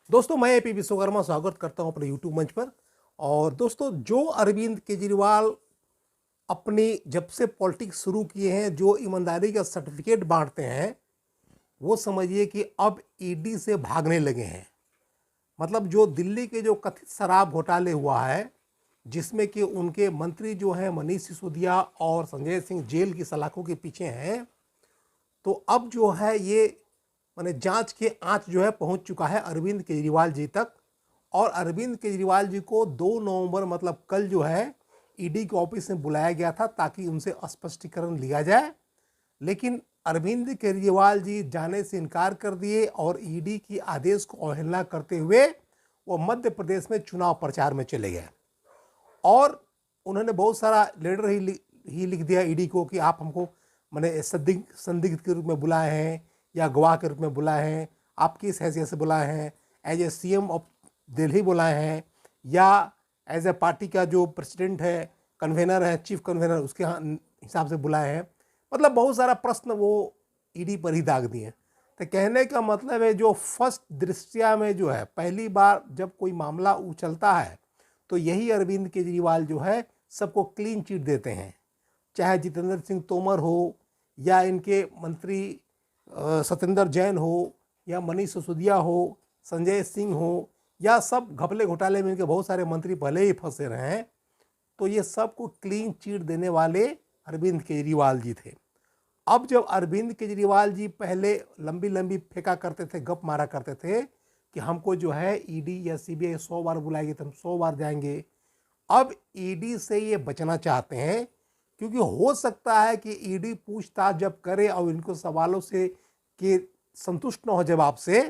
दोस्तों, मैं एपी विश्वकर्मा स्वागत करता हूं अपने यूट्यूब मंच पर। और दोस्तों, जो अरविंद केजरीवाल अपनी जब से पॉलिटिक्स शुरू किए हैं, जो ईमानदारी का सर्टिफिकेट बांटते हैं, वो समझिए कि अब ईडी से भागने लगे हैं। मतलब जो दिल्ली के जो कथित शराब घोटाले हुआ है, जिसमें कि उनके मंत्री जो हैं मनीष सिसोदिया और संजय सिंह जेल की सलाखों के पीछे हैं, तो अब जो है ये माने जांच के आंच जो है पहुंच चुका है अरविंद केजरीवाल जी तक। और अरविंद केजरीवाल जी को 2 नवंबर मतलब कल जो है ईडी के ऑफिस में बुलाया गया था ताकि उनसे स्पष्टीकरण लिया जाए। लेकिन अरविंद केजरीवाल जी जाने से इनकार कर दिए और ईडी की आदेश को अवहेलना करते हुए वो मध्य प्रदेश में चुनाव प्रचार में चले गए। और उन्होंने बहुत सारा लेटर ही लिख दिया ईडी को कि आप हमको मैंने संदिग्ध के रूप में बुलाए हैं या गवाह के रूप में बुलाए हैं, आप किस हैसियत से बुलाए हैं, as a CM of Delhi बुलाए हैं या एज ए पार्टी का जो प्रेसिडेंट है, कन्वेनर है, चीफ कन्वेनर, उसके हिसाब से बुलाए हैं। मतलब बहुत सारा प्रश्न वो ईडी पर ही दाग दिए। तो कहने का मतलब है जो फर्स्ट दृष्टया में जो है पहली बार जब कोई मामला उछलता है तो यही अरविंद केजरीवाल जो है सबको क्लीन चिट देते हैं। चाहे जितेंद्र सिंह तोमर हो या इनके मंत्री सत्येंद्र जैन हो या मनीष सिसोदिया हो, संजय सिंह हो, या सब घपले घोटाले में इनके बहुत सारे मंत्री पहले ही फंसे रहे हैं, तो ये सबको क्लीन चिट देने वाले अरविंद केजरीवाल जी थे। अब जब अरविंद केजरीवाल जी पहले लंबी लंबी फेंका करते थे, गप मारा करते थे कि हमको जो है ईडी या सीबीआई 100 बार बुलाएगी तो हम 100 बार जाएंगे। अब ईडी से ये बचना चाहते हैं क्योंकि हो सकता है कि ईडी पूछताछ जब करे और इनको सवालों से कि संतुष्ट न हो जवाब से,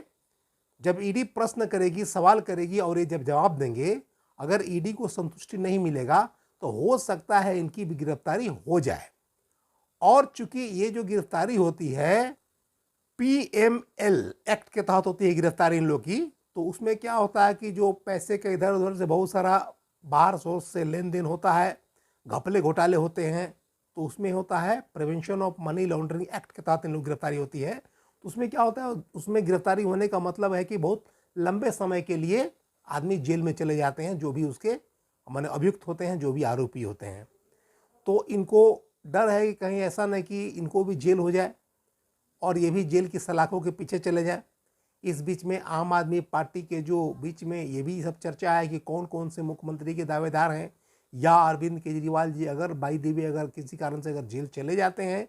जब ईडी प्रश्न करेगी, सवाल करेगी और ये जब जवाब देंगे, अगर ईडी को संतुष्टि नहीं मिलेगा तो हो सकता है इनकी भी गिरफ्तारी हो जाए। और चूंकि ये जो गिरफ्तारी होती है पीएमएल एक्ट के तहत होती है गिरफ्तारी इन लोग की, तो उसमें क्या होता है कि जो पैसे के इधर उधर से बहुत सारा बाहर सोर्स से लेन देन होता है, घपले घोटाले होते हैं, तो उसमें होता है prevention of money laundering act के तहत इन लोग गिरफ्तारी होती है। तो उसमें क्या होता है, उसमें गिरफ्तारी होने का मतलब है कि बहुत लंबे समय के लिए आदमी जेल में चले जाते हैं, जो भी उसके माने अभियुक्त होते हैं, जो भी आरोपी होते हैं। तो इनको डर है कि कहीं ऐसा नहीं कि इनको भी जेल हो जाए और ये भी जेल की सलाखों के पीछे चले जाए। इस बीच में आम आदमी पार्टी के जो बीच में ये भी सब चर्चा है कि कौन कौन से मुख्यमंत्री के दावेदार हैं, या अरविंद केजरीवाल जी अगर बाई दी वे अगर किसी कारण से अगर जेल चले जाते हैं,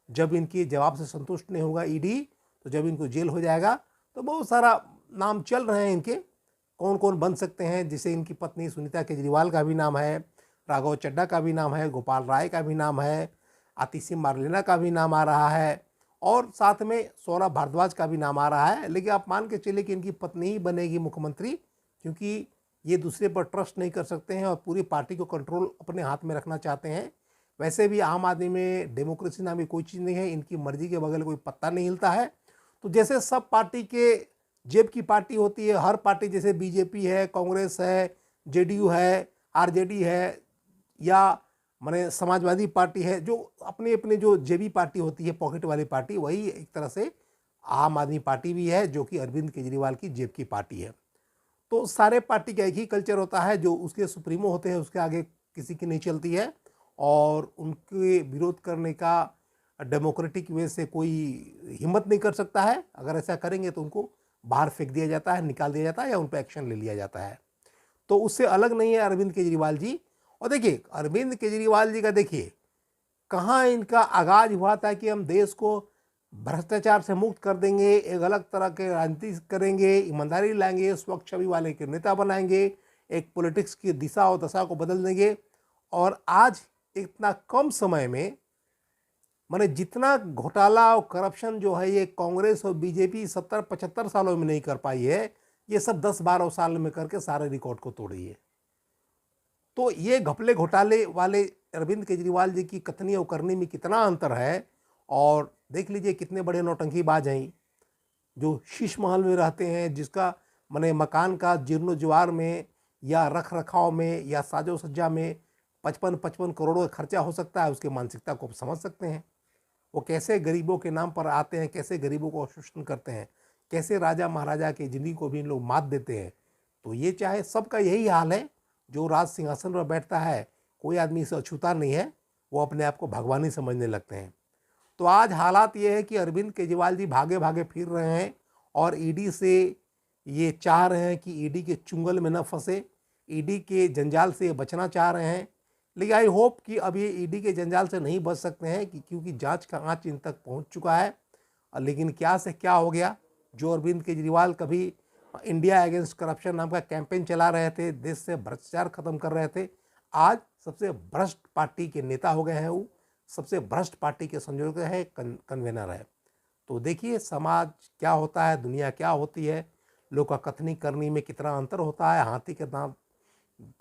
जब इनके जवाब से संतुष्ट नहीं होगा ईडी, तो जब इनको जेल हो जाएगा तो बहुत सारा नाम चल रहे हैं इनके, कौन कौन बन सकते हैं। जैसे इनकी पत्नी सुनीता केजरीवाल का भी नाम है, राघव चड्ढा का भी नाम है, गोपाल राय का भी नाम है, आतिशी मार्लेना का भी नाम आ रहा है और साथ में सौरभ भारद्वाज का भी नाम आ रहा है। लेकिन आप मान के चलिए कि इनकी पत्नी ही बनेगी मुख्यमंत्री, क्योंकि ये दूसरे पर ट्रस्ट नहीं कर सकते हैं और पूरी पार्टी को कंट्रोल अपने हाथ में रखना चाहते हैं। वैसे भी आम आदमी में डेमोक्रेसी नाम की कोई चीज़ नहीं है, इनकी मर्जी के बगैर कोई पत्ता नहीं हिलता है। तो जैसे सब पार्टी के जेब की पार्टी होती है, हर पार्टी जैसे बीजेपी है, कांग्रेस है, जेडीयू है, आरजेडी है या माने समाजवादी पार्टी है, जो अपनी अपनी जो जेबी पार्टी होती है, पॉकेट वाली पार्टी, वही एक तरह से आम आदमी पार्टी भी है जो कि अरविंद केजरीवाल की जेब की पार्टी है। तो सारे पार्टी का एक ही कल्चर होता है, जो उसके सुप्रीमो होते हैं उसके आगे किसी की नहीं चलती है और उनके विरोध करने का डेमोक्रेटिक वे से कोई हिम्मत नहीं कर सकता है। अगर ऐसा करेंगे तो उनको बाहर फेंक दिया जाता है, निकाल दिया जाता है या उन पर एक्शन ले लिया जाता है। तो उससे अलग नहीं है अरविंद केजरीवाल जी। और देखिए अरविंद केजरीवाल जी का देखिए कहाँ इनका आगाज हुआ था कि हम देश को भ्रष्टाचार से मुक्त कर देंगे, एक अलग तरह के राजनीति करेंगे, ईमानदारी लाएंगे, स्वच्छ छवि वाले के नेता बनाएंगे, एक पॉलिटिक्स की दिशा और दशा को बदल देंगे। और आज इतना कम समय में माने जितना घोटाला और करप्शन जो है ये कांग्रेस और बीजेपी 70-75 सालों में नहीं कर पाई है, ये सब 10-12 साल में करके सारे रिकॉर्ड को तोड़ी है। तो ये घपले घोटाले वाले अरविंद केजरीवाल जी की कथनी और करनी में कितना अंतर है। और देख लीजिए कितने बड़े नौटंकीबाज हैं जो शीश महल में रहते हैं, जिसका माने मकान का जीर्णोज्वार में या रख रखाव में या साजो सज्जा में 55-55 करोड़ का खर्चा हो सकता है। उसकी मानसिकता को आप समझ सकते हैं, वो कैसे गरीबों के नाम पर आते हैं, कैसे गरीबों को शोषण करते हैं। कैसे राजा महाराजा की ज़िंदगी को भी इन लोग मात देते हैं। तो ये चाहे सबका यही हाल है, जो राज सिंहासन पर बैठता है कोई आदमी इसे अछूता नहीं है, वो अपने आप को भगवान ही समझने लगते हैं। तो आज हालात ये है कि अरविंद केजरीवाल जी भागे भागे फिर रहे हैं और ईडी से ये चाह रहे हैं कि ईडी के चुंगल में न फंसे, ईडी के जंजाल से बचना चाह रहे हैं। लेकिन आई होप कि अब ये ईडी के जंजाल से नहीं बच सकते हैं क्योंकि जांच का आंच इन तक पहुंच चुका है। लेकिन क्या से क्या हो गया, जो अरविंद केजरीवाल कभी इंडिया अगेंस्ट करप्शन नाम का कैंपेन चला रहे थे, देश से भ्रष्टाचार खत्म कर रहे थे, आज सबसे भ्रष्ट पार्टी के नेता हो गए हैं। वो सबसे भ्रष्ट पार्टी के संयोजक है, कन्वेनर है। तो देखिए समाज क्या होता है, दुनिया क्या होती है, लोग का कथनी करनी में कितना अंतर होता है। हाथी के दांत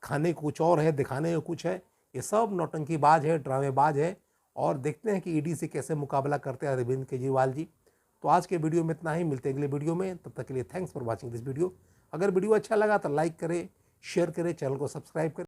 खाने को कुछ और है, दिखाने को कुछ है। ये सब नौटंकीबाज है, ड्रामेबाज है। और देखते हैं कि ईडी से कैसे मुकाबला करते हैं अरविंद केजरीवाल जी। तो आज के वीडियो में इतना ही, मिलते हैं अगले वीडियो में। तब तक के लिए thanks for watching this video. अगर वीडियो अच्छा लगा तो लाइक करें, शेयर करें, चैनल को सब्सक्राइब करें।